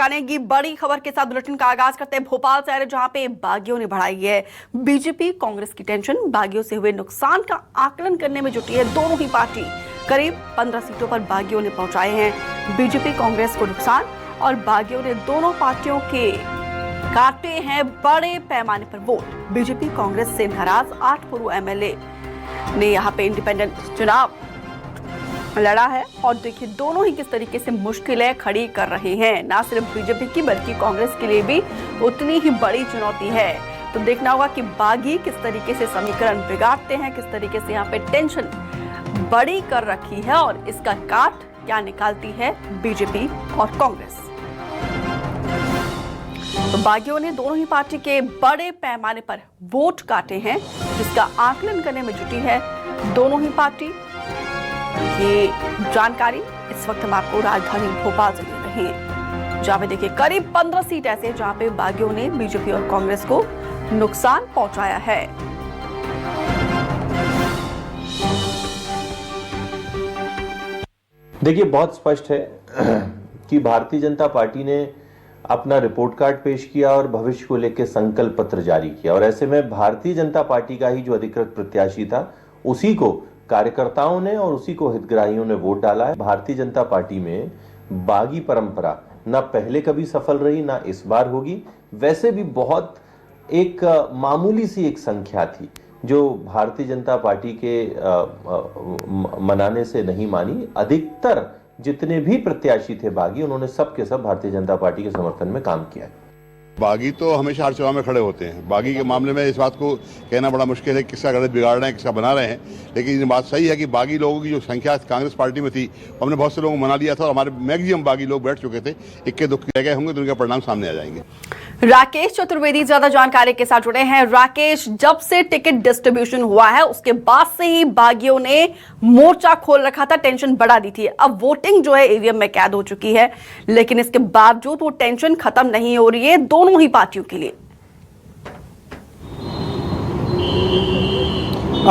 आने की बड़ी खबर के साथ बुलेटिन का आगाज करते हैं भोपाल से, जहां पे बागियों ने बढ़ाई है बीजेपी कांग्रेस की टेंशन। बागियों से हुए नुकसान का आकलन करने में जुटी है दोनों ही पार्टी। करीब 15 सीटों पर बागियों ने पहुंचाए हैं बीजेपी कांग्रेस को नुकसान, और बागियों ने दोनों पार्टियों के काटे हैं बड़े पैमाने पर वोट। बीजेपी कांग्रेस से नाराज 8 पूर्व एमएलए ने यहाँ पे इंडिपेंडेंट चुनाव लड़ा है, और देखिए दोनों ही किस तरीके से मुश्किलें खड़ी कर रहे हैं। ना सिर्फ बीजेपी की बल्कि कांग्रेस के लिए भी उतनी ही बड़ी चुनौती है। तो देखना होगा कि बागी किस तरीके से समीकरण बिगाड़ते हैं, किस तरीके से यहाँ पे टेंशन बड़ी कर रखी है, और इसका काट क्या निकालती है बीजेपी और कांग्रेस। तो बागियों ने दोनों ही पार्टी के बड़े पैमाने पर वोट काटे हैं, जिसका आकलन करने में जुटी है दोनों ही पार्टी। ये जानकारी इस वक्त हम आपको राजधानी भोपाल से दे रहे हैं, जहां पे देखिए करीब 15 सीट ऐसे जहां पे बागियों ने बीजेपी और कांग्रेस को नुकसान पहुंचाया है। देखिए बहुत स्पष्ट है कि भारतीय जनता पार्टी ने अपना रिपोर्ट कार्ड पेश किया और भविष्य को लेकर संकल्प पत्र जारी किया, और ऐसे में भारतीय जनता पार्टी का ही जो अधिकृत प्रत्याशी था उसी को कार्यकर्ताओं ने और उसी को हितग्राहियों ने वोट डाला है। भारतीय जनता पार्टी में बागी परंपरा ना पहले कभी सफल रही, ना इस बार होगी। वैसे भी बहुत एक मामूली सी एक संख्या थी जो भारतीय जनता पार्टी के मनाने से नहीं मानी। अधिकतर जितने भी प्रत्याशी थे बागी, उन्होंने सबके सब भारतीय जनता पार्टी के समर्थन में काम किया है। बागी तो हमेशा हर चुनाव में खड़े होते हैं। बागी के मामले में इस बात को कहना बड़ा मुश्किल है किसका गणित बिगाड़ रहे हैं, किसका बना रहे हैं, लेकिन ये बात सही है कि बागी लोगों की जो संख्या कांग्रेस पार्टी में थी, हमने बहुत से लोगों को मना लिया था, और हमारे मैक्सिमम बागी लोग बैठ चुके थे। इक्के दुक्के रह गए होंगे तो उनके परिणाम सामने आ जाएंगे। राकेश चतुर्वेदी ज्यादा जानकारी के साथ जुड़े हैं। राकेश, जब से टिकट डिस्ट्रीब्यूशन हुआ है उसके बाद से ही बागियों ने मोर्चा खोल रखा था, टेंशन बढ़ा दी थी। अब वोटिंग जो है ईवीएम में कैद हो चुकी है, लेकिन इसके बावजूद वो टेंशन खत्म नहीं हो रही है दोनों ही पार्टियों के लिए।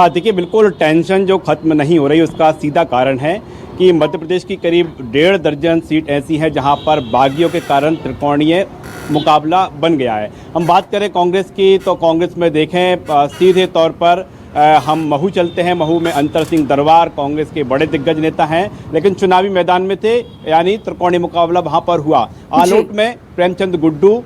देखिए बिल्कुल टेंशन जो खत्म नहीं हो रही उसका सीधा कारण है कि मध्य प्रदेश की करीब 1.5 दर्जन सीट ऐसी हैं जहां पर बागियों के कारण त्रिकोणीय मुकाबला बन गया है। हम बात करें कांग्रेस की तो कांग्रेस में देखें सीधे तौर पर हम महू चलते हैं। महू में अंतर सिंह दरबार कांग्रेस के बड़े दिग्गज नेता हैं, लेकिन चुनावी मैदान में थे, यानी त्रिकोणीय मुकाबला वहां पर हुआ। आलोट में प्रेमचंद गुड्डू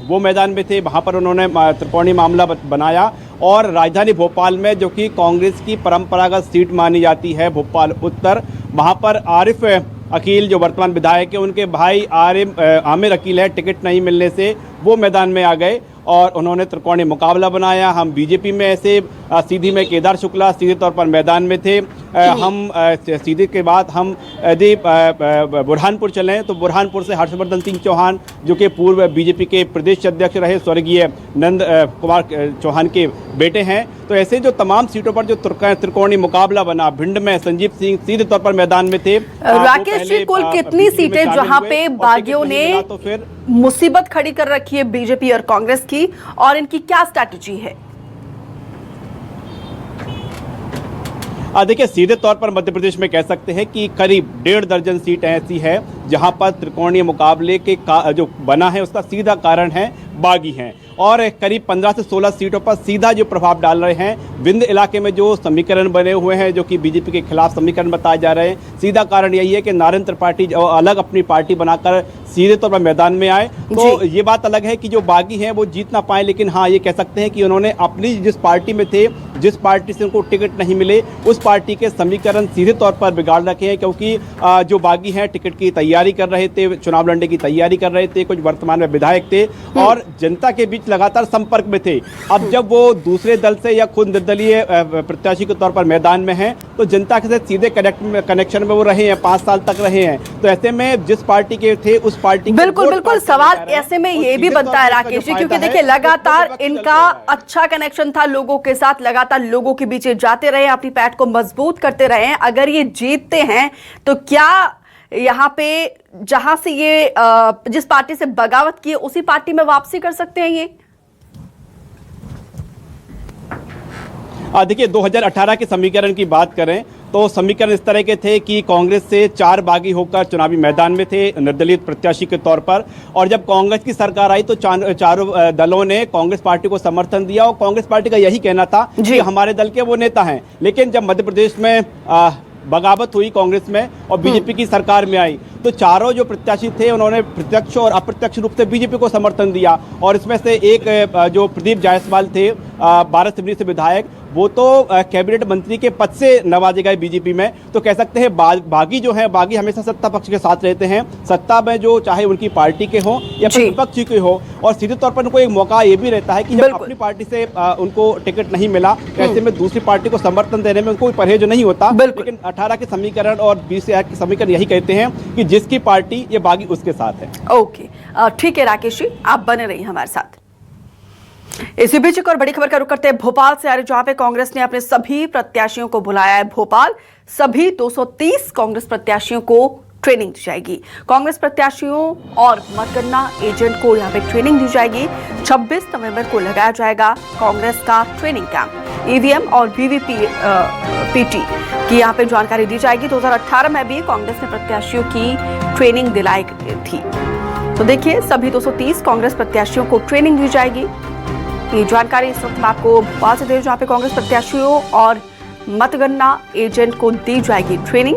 वो मैदान में थे, वहां पर उन्होंने त्रिकोणीय मामला बनाया। और राजधानी भोपाल में जो कि कांग्रेस की परंपरागत सीट मानी जाती है भोपाल उत्तर, वहां पर आरिफ अकील जो वर्तमान विधायक है, उनके भाई आमिर अकील है, टिकट नहीं मिलने से वो मैदान में आ गए और उन्होंने त्रिकोणीय मुकाबला बनाया। हम बीजेपी में ऐसे सीधी में केदार शुक्ला सीधे तौर पर मैदान में थे। हम सीधे के बाद हम यदि बुरहानपुर चलें तो बुरहानपुर से हर्षवर्धन सिंह चौहान जो कि पूर्व बीजेपी के प्रदेश अध्यक्ष रहे, स्वर्गीय नंद कुमार चौहान के बेटे हैं। तो ऐसे जो तमाम सीटों पर जो त्रिकोणीय मुकाबला बना, भिंड में संजीव सिंह सीधे तौर पर मैदान में थे। राकेश जी, कुल कितनी सीटें जहां पे बागियों ने तो फिर मुसीबत खड़ी कर रखी है बीजेपी और कांग्रेस की, और इनकी क्या स्ट्रैटेजी है? देखिए सीधे तौर पर मध्य प्रदेश में कह सकते हैं कि करीब 1.5 दर्जन सीट ऐसी है जहां पर त्रिकोणीय मुकाबले के जो बना है उसका सीधा कारण है बागी हैं, और करीब 15 से 16 सीटों पर सीधा जो प्रभाव डाल रहे हैं। विंध्य इलाके में जो समीकरण बने हुए हैं जो कि बीजेपी के खिलाफ समीकरण बताए जा रहे हैं, सीधा कारण यही है कि नारायण त्रिपाठी अलग अपनी पार्टी बनाकर सीधे तौर पर मैदान में आए। तो ये बात अलग है कि जो बागी हैं वो जीत ना पाए, लेकिन हाँ ये कह सकते हैं कि उन्होंने अपनी जिस पार्टी में थे, जिस पार्टी से उनको टिकट नहीं मिले, उस पार्टी के समीकरण सीधे तौर पर बिगाड़ रखे हैं। क्योंकि जो बागी हैं टिकट की तैयारी कर रहे थे, चुनाव लड़ने की तैयारी कर रहे थे, कुछ वर्तमान में विधायक थे और जनता के बीच लगातार संपर्क में थे। अब जब वो दूसरे दल से या खुद निर्दलीय प्रत्याशी के तौर पर मैदान में हैं, तो जनता के साथ सीधे कनेक्शन में वो रहे हैं, 5 साल तक रहे हैं। तो ऐसे में जिस पार्टी के थे उस पार्टी बिल्कुल सवाल ऐसे में ये भी बनता है राकेश जी, क्योंकि देखिए लगातार इनका अच्छा कनेक्शन था लोगों के साथ, लगातार लोगों के बीच जाते रहे, अपनी पैठ को मजबूत करते रहे। अगर ये जीतते हैं तो क्या यहाँ पे जहां से ये जिस पार्टी से बगावत की उसी पार्टी में वापसी कर सकते हैं ये? देखिए 2018 के समीकरण की बात करें तो समीकरण इस तरह के थे कि कांग्रेस से 4 बागी होकर चुनावी मैदान में थे निर्दलीय प्रत्याशी के तौर पर, और जब कांग्रेस की सरकार आई तो चारों दलों ने कांग्रेस पार्टी को समर्थन दिया और कांग्रेस पार्टी का यही कहना था कि हमारे दल के वो नेता हैं। लेकिन जब मध्य प्रदेश में बगावत हुई कांग्रेस में और बीजेपी की सरकार में आई तो चारों जो प्रत्याशी थे उन्होंने प्रत्यक्ष और अप्रत्यक्ष रूप से बीजेपी को समर्थन दिया। और इसमें से एक जो प्रदीप जायसवाल थे 12 सिवनी से विधायक, वो तो कैबिनेट मंत्री के पद से नवाजे गए बीजेपी में। तो कह सकते हैं बागी जो है, बागी हमेशा सत्ता पक्ष के साथ रहते हैं, सत्ता में जो चाहे उनकी पार्टी के हो या विपक्ष के हो, और सीधे तौर पर उनको एक मौका ये भी रहता है कि जब अपनी पार्टी से उनको टिकट नहीं मिला ऐसे में दूसरी पार्टी को समर्थन देने में उनको कोई परहेज नहीं होता। लेकिन 18 के समीकरण और 20 के समीकरण यही कहते हैं कि जिसकी पार्टी ये बागी उसके साथ है। ओके, ठीक है राकेश जी, आप बने रहिए हमारे साथ। इसी बीच एक और बड़ी खबर का रुख करते हैं भोपाल से आ रही, जहां पे कांग्रेस ने अपने सभी प्रत्याशियों को बुलाया है भोपाल। सभी 230 कांग्रेस प्रत्याशियों को ट्रेनिंग दी जाएगी। कांग्रेस प्रत्याशियों और मतगणना एजेंट को यहां पे ट्रेनिंग दी जाएगी। 26 नवंबर को लगाया जाएगा कांग्रेस का ट्रेनिंग कैंप। ईवीएम और वीवीपीटी की यहां पे जानकारी दी जाएगी। 2018 में भी कांग्रेस ने प्रत्याशियों की ट्रेनिंग दिलाई थी। तो देखिए, सभी 230 कांग्रेस प्रत्याशियों को ट्रेनिंग दी जाएगी। ये जानकारी इस वक्त मैं आपको भोपाल से दे रही हूं, जहां पे कांग्रेस प्रत्याशियों और मतगणना एजेंट को दी जाएगी ट्रेनिंग।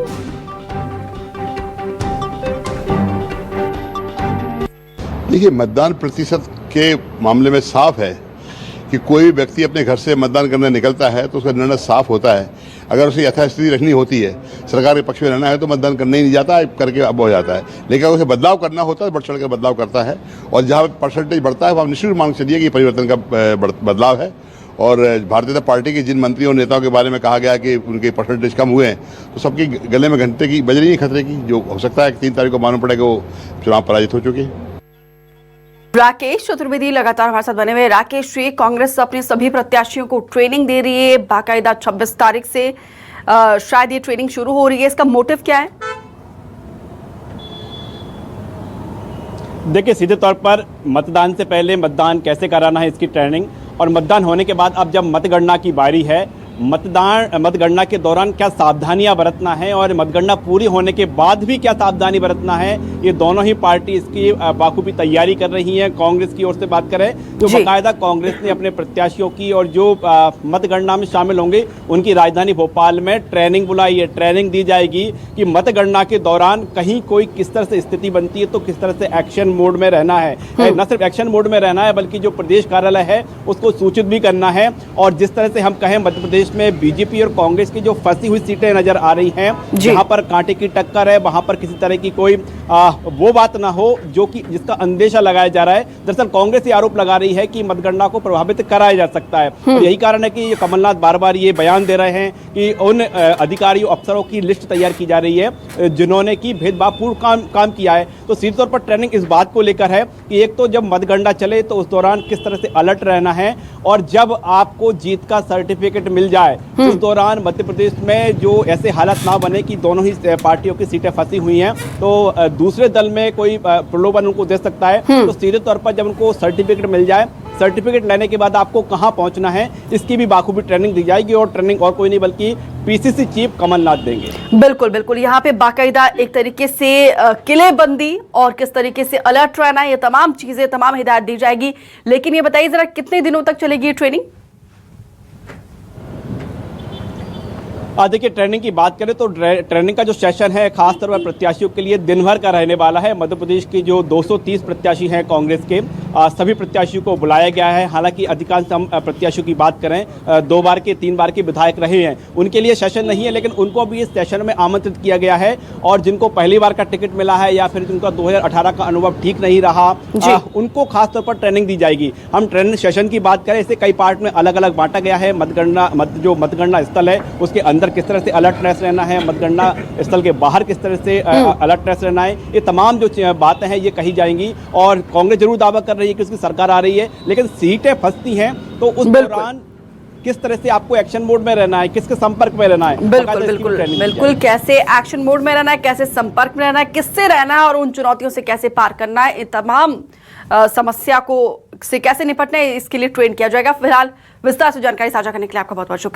देखिए, मतदान प्रतिशत के मामले में साफ है कि कोई व्यक्ति अपने घर से मतदान करने निकलता है तो उसका निर्णय साफ होता है। अगर उसे यथास्थिति रखनी होती है, सरकार के पक्ष में रहना है तो मतदान करने ही नहीं जाता है, करके अब हो जाता है। लेकिन अगर उसे बदलाव करना होता है, बढ़ चढ़ कर बदलाव करता है, और जहाँ परसेंटेज बढ़ता है वहाँ निश्चित मान चलिए कि परिवर्तन का बदलाव है। और भारतीय जनता पार्टी के जिन मंत्रियों और नेताओं के बारे में कहा गया कि उनके परसेंटेज कम हुए हैं, तो सबके गले में घंटे की बज रही है खतरे की, जो हो सकता है कि 3 तारीख को मालूम पड़ेगा वो चुनाव पराजित हो चुके हैं। राकेश चतुर्वेदी लगातार हमारे साथ बने हुए। राकेश जी, कांग्रेस अपने सभी प्रत्याशियों को ट्रेनिंग दे रही है बाकायदा 26 तारीख से शायद ये ट्रेनिंग शुरू हो रही है, इसका मोटिव क्या है? देखिए, सीधे तौर पर मतदान से पहले मतदान कैसे कराना है इसकी ट्रेनिंग, और मतदान होने के बाद अब जब मतगणना की बारी है, मतगणना के दौरान क्या सावधानियां बरतना है और मतगणना पूरी होने के बाद भी क्या सावधानी बरतना है, ये दोनों ही पार्टी इसकी बाखूबी तैयारी कर रही है। कांग्रेस की ओर से बात करें तो बाकायदा कांग्रेस ने अपने प्रत्याशियों की और जो मतगणना में शामिल होंगे उनकी राजधानी भोपाल में ट्रेनिंग बुलाई है। ट्रेनिंग दी जाएगी कि मतगणना के दौरान कहीं कोई किस तरह से स्थिति बनती है तो किस तरह से एक्शन मोड में रहना है। न सिर्फ एक्शन मोड में रहना है बल्कि जो प्रदेश कार्यालय है उसको सूचित भी करना है। और जिस तरह से हम कहें मध्य प्रदेश में बीजेपी और कांग्रेस की जो फंसी हुई सीटें नजर आ रही हैं, जहां पर कांटे की टक्कर है, वहां पर किसी तरह की कोई वो बात ना हो जो कि जिसका अंदेशा लगाया जा रहा है। दरअसल कांग्रेस ये आरोप लगा रही है कि मतगणना को प्रभावित कराया जा सकता है, और यही कारण है कि कमलनाथ बार बार ये बयान दे रहे हैं कि उन अधिकारियों अफसरों की लिस्ट तैयार की जा रही है जिन्होंने की भेदभावपूर्ण काम किया है। तो सीधे तौर पर ट्रेनिंग इस बात को लेकर है कि एक तो जब मतगणना चले तो उस दौरान किस तरह से अलर्ट रहना है, और जब आपको जीत का सर्टिफिकेट मिल जाए उस दौरान मध्य प्रदेश में जो ऐसे हालात ना बने कि दोनों ही पार्टियों की सीटें फंसी हुई हैं तो दूसरे दल में कोई प्रलोभन उनको दे सकता है। तो सीधे तौर पर जब उनको सर्टिफिकेट मिल जाए, सर्टिफिकेट लेने के बाद आपको कहां पहुंचना है इसकी भी बाखूबी ट्रेनिंग दी जाएगी, और ट्रेनिंग और कोई नहीं बल्कि पीसीसी चीफ कमलनाथ देंगे। बिल्कुल बिल्कुल, यहाँ पे बाकायदा एक तरीके से किलेबंदी और किस तरीके से अलर्ट रहना है, ये तमाम चीजें, तमाम हिदायत दी जाएगी। लेकिन ये बताइए जरा, कितने दिनों तक चलेगी ये ट्रेनिंग? देखिए, ट्रेनिंग की बात करें तो ट्रेनिंग का जो सेशन है खासतौर पर प्रत्याशियों के लिए दिन भर का रहने वाला है। मध्य प्रदेश की जो 230 प्रत्याशी हैं कांग्रेस के, सभी प्रत्याशियों को बुलाया गया है। हालांकि अधिकांश हम प्रत्याशियों की बात करें 2 बार के 3 बार के विधायक रहे हैं, उनके लिए सेशन नहीं है, लेकिन उनको भी इस सेशन में आमंत्रित किया गया है। और जिनको पहली बार का टिकट मिला है या फिर जिनका 2018 का अनुभव ठीक नहीं रहा, उनको खासतौर पर ट्रेनिंग दी जाएगी। हम ट्रेनिंग सेशन की बात करें, इसे कई पार्ट में अलग अलग बांटा गया है। जो मतगणना स्थल है उसके अंदर किस तरह से अलर्टनेस रहना है, मतगणना स्थल के बाहर किस तरह से अलर्टनेस रहना है, ये तमाम जो बातें हैं ये कही जाएंगी। और कांग्रेस जरूर दावा कर रही है कि उसकी सरकार आ रही है, लेकिन सीटें फंसती हैं तो उस दौरान किस तरह से आपको एक्शन मोड में रहना है, किसके संपर्क में रहना है। बिल्कुल बिल्कुल बिल्कुल, कैसे एक्शन मोड में रहना है, कैसे संपर्क में रहना है, किससे रहना है और उन चुनौतियों से कैसे पार करना है, इन तमाम समस्या को से कैसे निपटना है, इसके लिए ट्रेन किया जाएगा। फिलहाल विस्तार से जानकारी साझा करने के लिए आपका बहुत बहुत शुक्रिया।